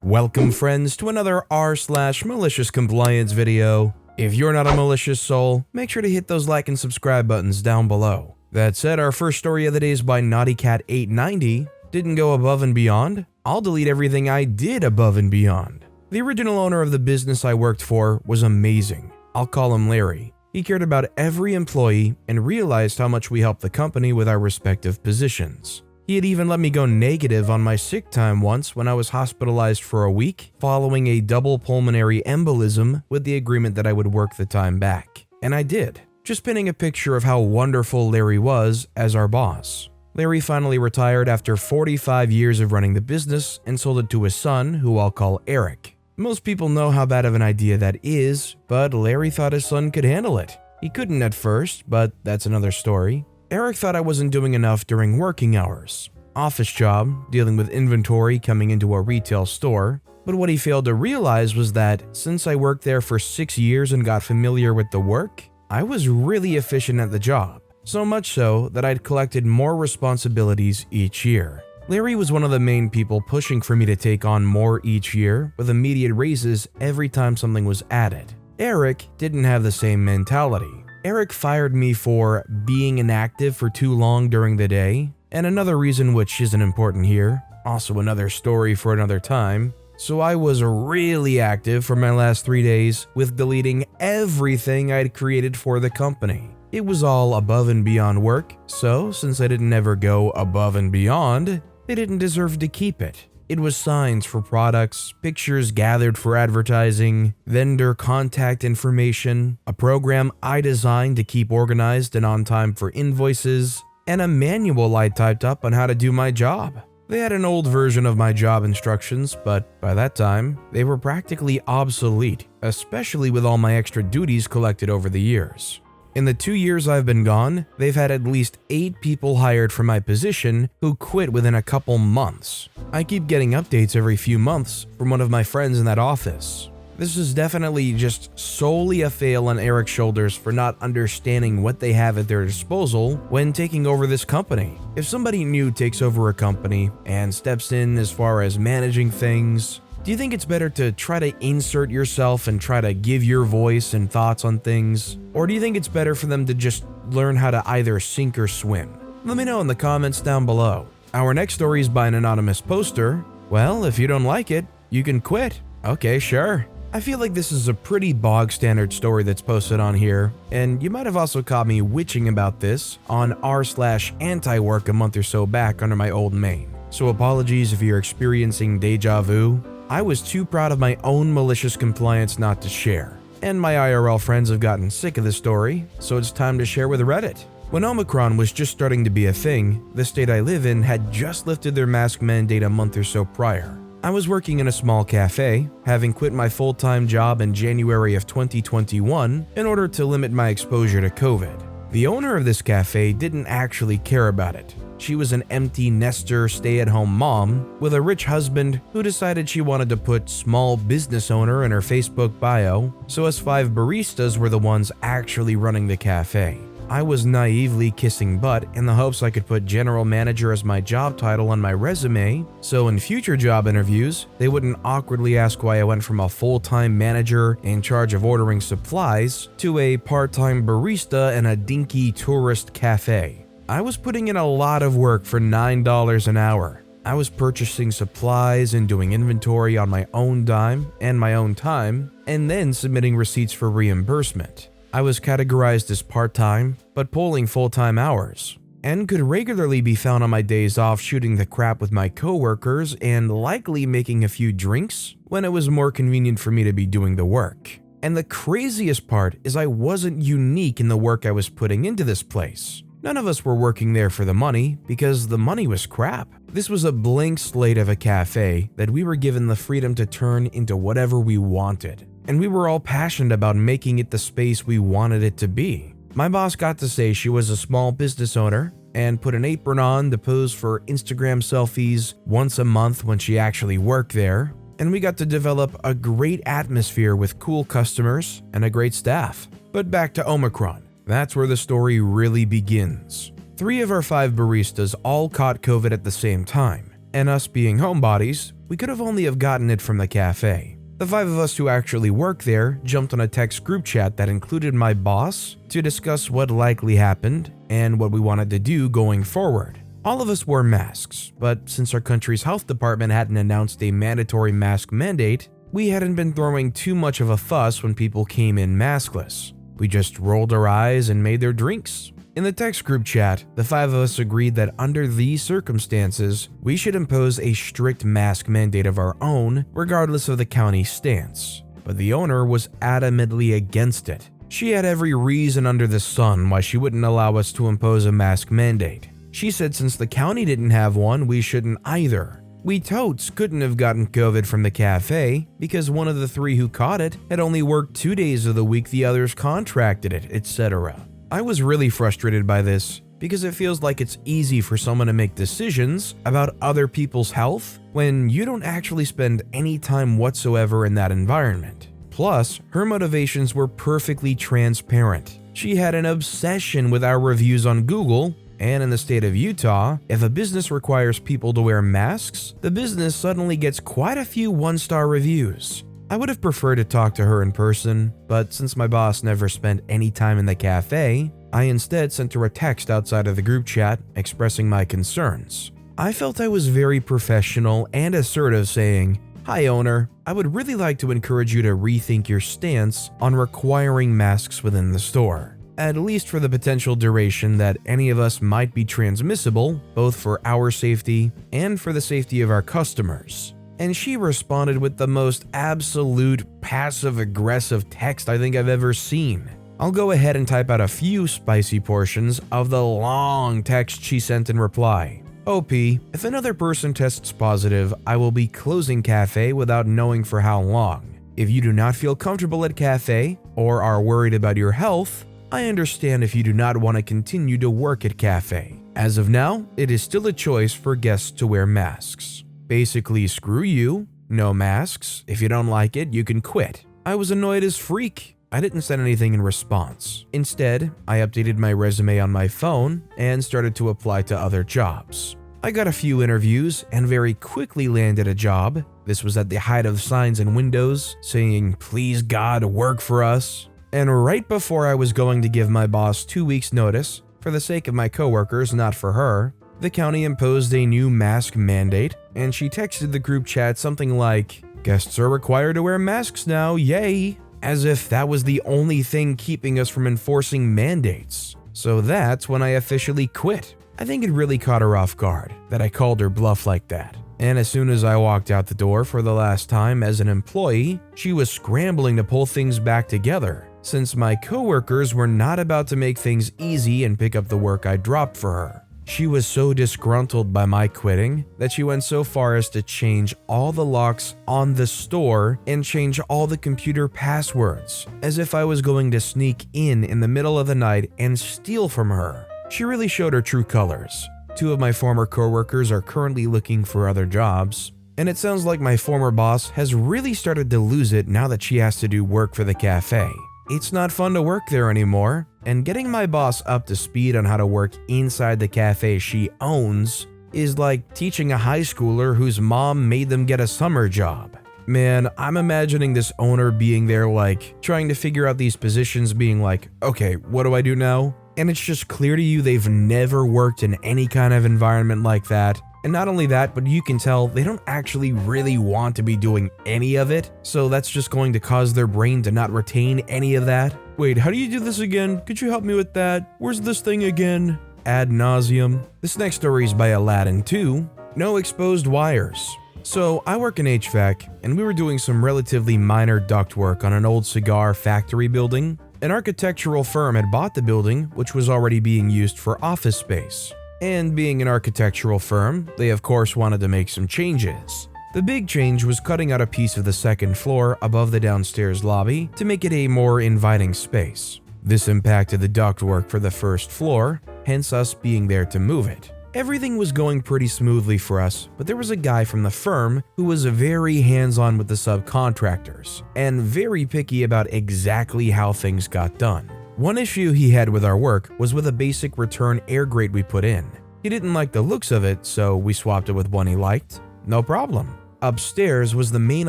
Welcome friends to another r/MaliciousCompliance video. If you're not a malicious soul, make sure to hit those like and subscribe buttons down below. That said, our first story of the day is by NaughtyCat890. Didn't go above and beyond? I'll delete everything I did above and beyond. The original owner of the business I worked for was amazing. I'll call him Larry. He cared about every employee and realized how much we helped the company with our respective positions. He had even let me go negative on my sick time once when I was hospitalized for a week following a double pulmonary embolism with the agreement that I would work the time back. And I did, just pinning a picture of how wonderful Larry was as our boss. Larry finally retired after 45 years of running the business and sold it to his son, who I'll call Eric. Most people know how bad of an idea that is, but Larry thought his son could handle it. He couldn't at first, but that's another story. Eric thought I wasn't doing enough during working hours. Office job, dealing with inventory coming into a retail store. But what he failed to realize was that since I worked there for 6 years and got familiar with the work, I was really efficient at the job. So much so that I'd collected more responsibilities each year. Larry was one of the main people pushing for me to take on more each year, with immediate raises every time something was added. Eric didn't have the same mentality. Eric fired me for being inactive for too long during the day, and another reason which isn't important here, also another story for another time. So I was really active for my last 3 days with deleting everything I'd created for the company. It was all above and beyond work, so since I didn't ever go above and beyond, they didn't deserve to keep it. It was signs for products, pictures gathered for advertising, vendor contact information, a program I designed to keep organized and on time for invoices, and a manual I typed up on how to do my job. They had an old version of my job instructions, but by that time, they were practically obsolete, especially with all my extra duties collected over the years. In the 2 years I've been gone, they've had at least 8 people hired for my position who quit within a couple months. I keep getting updates every few months from one of my friends in that office. This is definitely just solely a fail on Eric's shoulders for not understanding what they have at their disposal when taking over this company. If somebody new takes over a company and steps in as far as managing things, do you think it's better to try to insert yourself and try to give your voice and thoughts on things? Or do you think it's better for them to just learn how to either sink or swim? Let me know in the comments down below. Our next story is by an anonymous poster. Well, if you don't like it, you can quit. Okay, sure. I feel like this is a pretty bog standard story that's posted on here, and you might have also caught me witching about this on r/anti-work a month or so back under my old name. So apologies if you're experiencing deja vu. I was too proud of my own malicious compliance not to share, and my IRL friends have gotten sick of the story, so it's time to share with Reddit. When Omicron was just starting to be a thing, the state I live in had just lifted their mask mandate a month or so prior. I was working in a small cafe, having quit my full-time job in January of 2021 in order to limit my exposure to COVID. The owner of this cafe didn't actually care about it. She was an empty nester stay-at-home mom with a rich husband who decided she wanted to put small business owner in her Facebook bio, so us 5 baristas were the ones actually running the cafe. I was naively kissing butt in the hopes I could put general manager as my job title on my resume, so in future job interviews, they wouldn't awkwardly ask why I went from a full-time manager in charge of ordering supplies to a part-time barista in a dinky tourist cafe. I was putting in a lot of work for $9 an hour. I was purchasing supplies and doing inventory on my own dime and my own time, and then submitting receipts for reimbursement. I was categorized as part-time, but pulling full-time hours, and could regularly be found on my days off shooting the crap with my coworkers and likely making a few drinks when it was more convenient for me to be doing the work. And the craziest part is I wasn't unique in the work I was putting into this place. None of us were working there for the money because the money was crap. This was a blank slate of a cafe that we were given the freedom to turn into whatever we wanted. And we were all passionate about making it the space we wanted it to be. My boss got to say she was a small business owner and put an apron on to pose for Instagram selfies once a month when she actually worked there. And we got to develop a great atmosphere with cool customers and a great staff. But back to Omicron. That's where the story really begins. 3 of our 5 baristas all caught COVID at the same time, and us being homebodies, we could have only have gotten it from the cafe. The 5 of us who actually work there jumped on a text group chat that included my boss to discuss what likely happened and what we wanted to do going forward. All of us wore masks, but since our country's health department hadn't announced a mandatory mask mandate, we hadn't been throwing too much of a fuss when people came in maskless. We just rolled our eyes and made their drinks. In the text group chat, the 5 of us agreed that under these circumstances, we should impose a strict mask mandate of our own, regardless of the county's stance. But the owner was adamantly against it. She had every reason under the sun why she wouldn't allow us to impose a mask mandate. She said since the county didn't have one, we shouldn't either. We totes couldn't have gotten COVID from the cafe because one of the 3 who caught it had only worked 2 days of the week the others contracted it, etc. I was really frustrated by this because it feels like it's easy for someone to make decisions about other people's health when you don't actually spend any time whatsoever in that environment. Plus, her motivations were perfectly transparent. She had an obsession with our reviews on Google, and in the state of Utah, if a business requires people to wear masks, the business suddenly gets quite a few 1-star reviews. I would have preferred to talk to her in person, but since my boss never spent any time in the cafe, I instead sent her a text outside of the group chat expressing my concerns. I felt I was very professional and assertive, saying, "Hi owner, I would really like to encourage you to rethink your stance on requiring masks within the store, at least for the potential duration that any of us might be transmissible, both for our safety and for the safety of our customers." And she responded with the most absolute passive-aggressive text I think I've ever seen. I'll go ahead and type out a few spicy portions of the long text she sent in reply. OP, if another person tests positive, I will be closing cafe without knowing for how long. If you do not feel comfortable at cafe or are worried about your health, I understand if you do not want to continue to work at cafe. As of now, it is still a choice for guests to wear masks. Basically, screw you, no masks. If you don't like it, you can quit. I was annoyed as freak. I didn't send anything in response. Instead, I updated my resume on my phone and started to apply to other jobs. I got a few interviews and very quickly landed a job. This was at the height of signs and windows saying, "Please God, work for us." And right before I was going to give my boss 2 weeks notice, for the sake of my coworkers, not for her, the county imposed a new mask mandate, and she texted the group chat something like, "Guests are required to wear masks now, yay," as if that was the only thing keeping us from enforcing mandates. So that's when I officially quit. I think it really caught her off guard that I called her bluff like that. And as soon as I walked out the door for the last time as an employee, she was scrambling to pull things back together, since my coworkers were not about to make things easy and pick up the work I dropped for her. She was so disgruntled by my quitting that she went so far as to change all the locks on the store and change all the computer passwords, as if I was going to sneak in the middle of the night and steal from her. She really showed her true colors. 2 of my former coworkers are currently looking for other jobs, and it sounds like my former boss has really started to lose it now that she has to do work for the cafe. It's not fun to work there anymore, and getting my boss up to speed on how to work inside the cafe she owns is like teaching a high schooler whose mom made them get a summer job. Man, I'm imagining this owner being there like, trying to figure out these positions, being like, "Okay, what do I do now?" And it's just clear to you they've never worked in any kind of environment like that. And not only that, but you can tell they don't actually really want to be doing any of it, so that's just going to cause their brain to not retain any of that. "Wait, how do you do this again? Could you help me with that? Where's this thing again?" Ad nauseum. This next story is by Aladdin 2. No exposed wires. So I work in HVAC, and we were doing some relatively minor duct work on an old cigar factory building. An architectural firm had bought the building, which was already being used for office space. And being an architectural firm, they of course wanted to make some changes. The big change was cutting out a piece of the second floor above the downstairs lobby to make it a more inviting space. This impacted the ductwork for the first floor, hence us being there to move it. Everything was going pretty smoothly for us, but there was a guy from the firm who was very hands-on with the subcontractors and very picky about exactly how things got done. One issue he had with our work was with a basic return air grate we put in. He didn't like the looks of it, so we swapped it with one he liked. No problem. Upstairs was the main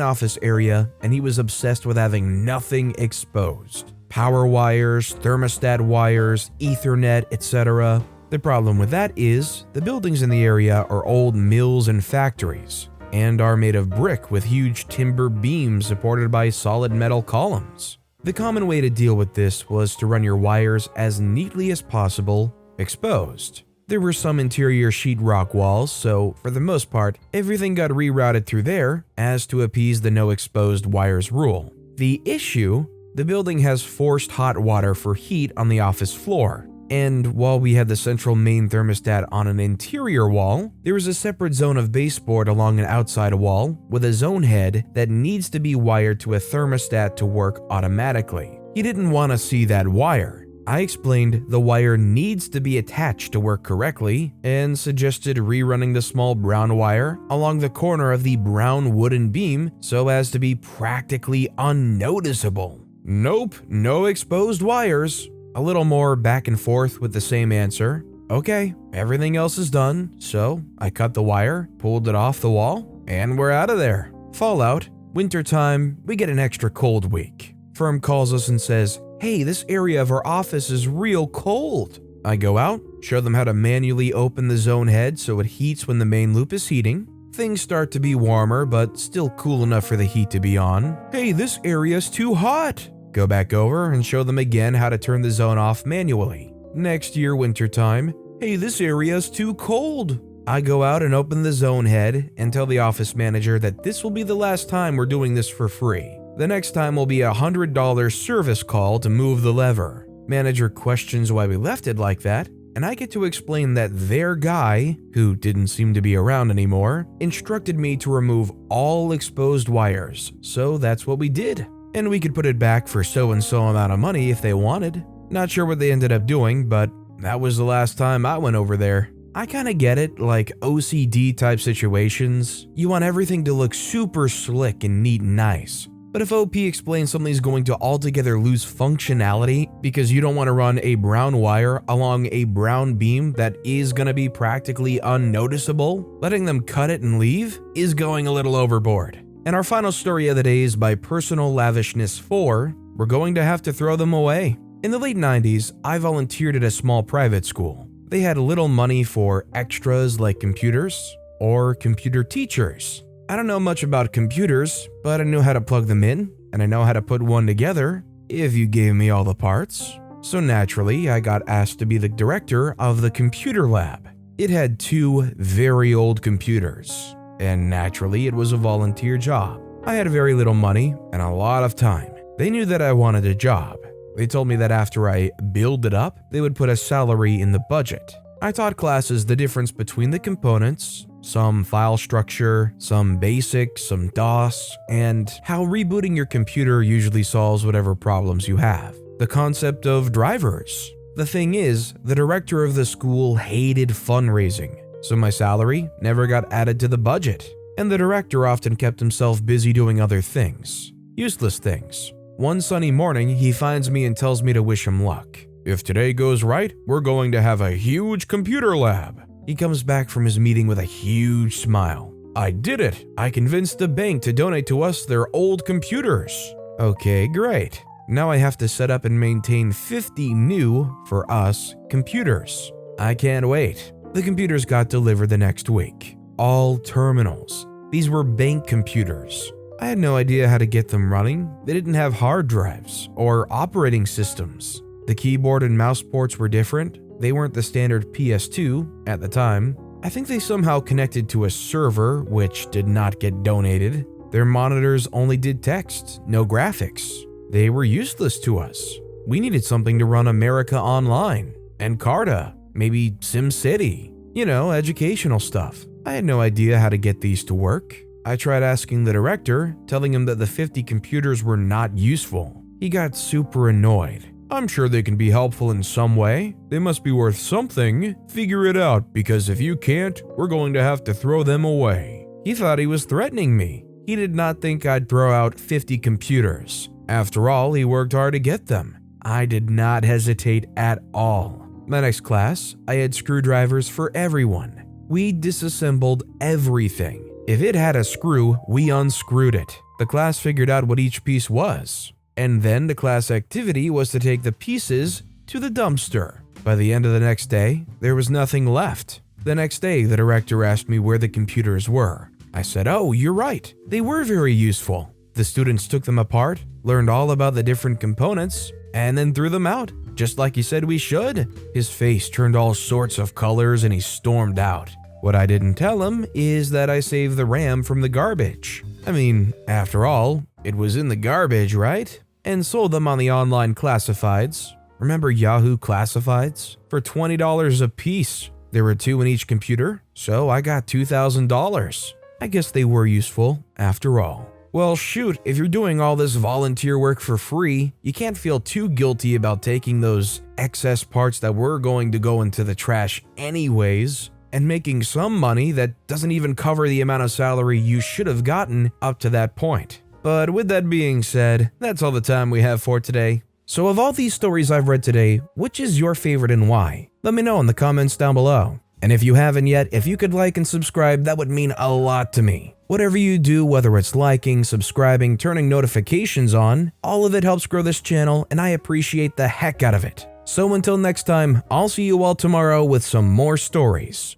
office area, and he was obsessed with having nothing exposed. Power wires, thermostat wires, Ethernet, etc. The problem with that is, the buildings in the area are old mills and factories, and are made of brick with huge timber beams supported by solid metal columns. The common way to deal with this was to run your wires as neatly as possible exposed. There were some interior sheetrock walls, so for the most part, everything got rerouted through there as to appease the no exposed wires rule. The issue? The building has forced hot water for heat on the office floor, and while we had the central main thermostat on an interior wall, there was a separate zone of baseboard along an outside wall with a zone head that needs to be wired to a thermostat to work automatically. He didn't want to see that wire. I explained the wire needs to be attached to work correctly and suggested rerunning the small brown wire along the corner of the brown wooden beam so as to be practically unnoticeable. Nope, no exposed wires. A little more back and forth with the same answer. Okay, everything else is done, so I cut the wire, pulled it off the wall, and we're out of there. Fallout, wintertime, we get an extra cold week. Firm calls us and says, "Hey, this area of our office is real cold." I go out, show them how to manually open the zone head so it heats when the main loop is heating. Things start to be warmer, but still cool enough for the heat to be on. "Hey, this area's too hot." Go back over and show them again how to turn the zone off manually. Next year, wintertime, "Hey, this area's too cold." I go out and open the zone head and tell the office manager that this will be the last time we're doing this for free. The next time will be a $100 service call to move the lever. Manager questions why we left it like that, and I get to explain that their guy, who didn't seem to be around anymore, instructed me to remove all exposed wires, so that's what we did. And we could put it back for so-and-so amount of money if they wanted. Not sure what they ended up doing, but that was the last time I went over there. I kinda get it, like OCD type situations. You want everything to look super slick and neat and nice. But if OP explains something's going to altogether lose functionality because you don't want to run a brown wire along a brown beam that is going to be practically unnoticeable, letting them cut it and leave is going a little overboard. And our final story of the day is by Personal Lavishness 4. We're going to have to throw them away. In the late 90s, I volunteered at a small private school. They had little money for extras like computers or computer teachers. I don't know much about computers, but I know how to plug them in, and I know how to put one together if you gave me all the parts. So naturally, I got asked to be the director of the computer lab. It had 2 very old computers, and naturally it was a volunteer job. I had very little money and a lot of time. They knew that I wanted a job. They told me that after I build it up, they would put a salary in the budget. I taught classes the difference between the components, some file structure, some basic, some DOS, and how rebooting your computer usually solves whatever problems you have. The concept of drivers. The thing is, the director of the school hated fundraising, so my salary never got added to the budget, and the director often kept himself busy doing other things. Useless things. One sunny morning, he finds me and tells me to wish him luck. If today goes right, we're going to have a huge computer lab. He comes back from his meeting with a huge smile. I did it! I convinced the bank to donate to us their old computers. Okay, great. Now I have to set up and maintain 50 new, for us, computers. I can't wait. The computers got delivered the next week. All terminals. These were bank computers. I had no idea how to get them running. They didn't have hard drives or operating systems. The keyboard and mouse ports were different. They weren't the standard PS2 at the time. I think they somehow connected to a server, which did not get donated. Their monitors only did text, no graphics. They were useless to us. We needed something to run America Online, Encarta, maybe SimCity. You know, educational stuff. I had no idea how to get these to work. I tried asking the director, telling him that the 50 computers were not useful. He got super annoyed. I'm sure they can be helpful in some way. They must be worth something. Figure it out, because if you can't, we're going to have to throw them away. He thought he was threatening me. He did not think I'd throw out 50 computers. After all, he worked hard to get them. I did not hesitate at all. My next class, I had screwdrivers for everyone. We disassembled everything. If it had a screw, we unscrewed it. The class figured out what each piece was. And then the class activity was to take the pieces to the dumpster. By the end of the next day, there was nothing left. The next day, the director asked me where the computers were. I said, "Oh, you're right. They were very useful." The students took them apart, learned all about the different components, and then threw them out, just like he said we should. His face turned all sorts of colors and he stormed out. What I didn't tell him is that I saved the RAM from the garbage. I mean, after all, it was in the garbage, right? And sold them on the online classifieds. Remember Yahoo Classifieds? For $20 a piece. There were 2 in each computer, so I got $2,000. I guess they were useful, after all. Well, shoot, if you're doing all this volunteer work for free, you can't feel too guilty about taking those excess parts that were going to go into the trash anyways, and making some money that doesn't even cover the amount of salary you should have gotten up to that point. But with that being said, that's all the time we have for today. So of all these stories I've read today, which is your favorite and why? Let me know in the comments down below. And if you haven't yet, if you could like and subscribe, that would mean a lot to me. Whatever you do, whether it's liking, subscribing, turning notifications on, all of it helps grow this channel and I appreciate the heck out of it. So until next time, I'll see you all tomorrow with some more stories.